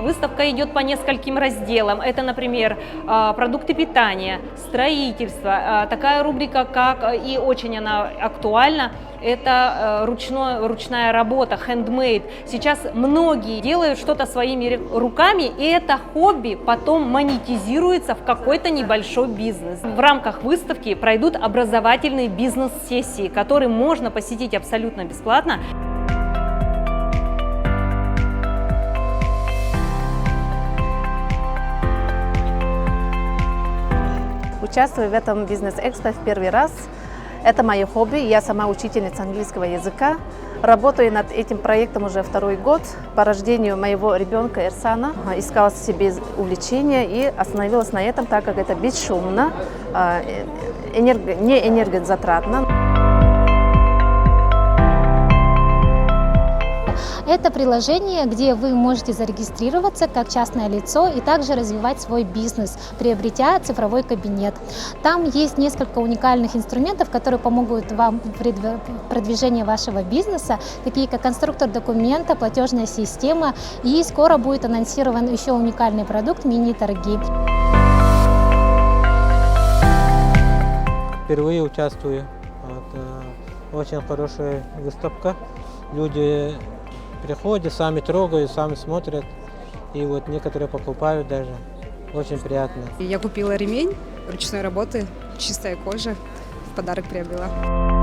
Выставка идет по нескольким разделам. Это, например, продукты питания, строительство, такая рубрика, как и очень она актуальна, это ручная работа, handmade. Сейчас многие делают что-то своими руками, и это хобби потом монетизируется в какой-то небольшой бизнес. В рамках выставки пройдут образовательные бизнес-сессии, которые можно посетить абсолютно бесплатно. Участвую в этом бизнес-экспо в первый раз. Это мое хобби. Я сама учительница английского языка. Работаю над этим проектом уже второй год. По рождению моего ребенка Эрсана искала себе увлечение и остановилась на этом, так как это бесшумно, не энергозатратно. Это приложение, где вы можете зарегистрироваться как частное лицо и также развивать свой бизнес, приобретя цифровой кабинет. Там есть несколько уникальных инструментов, которые помогут вам в продвижении вашего бизнеса, такие как конструктор документа, платежная система, и скоро будет анонсирован еще уникальный продукт мини-торги. Впервые участвую. Очень хорошая выставка. Люди приходят, сами трогают, сами смотрят, и вот некоторые покупают даже. Очень приятно. Я купила ремень ручной работы, чистая кожа, в подарок приобрела.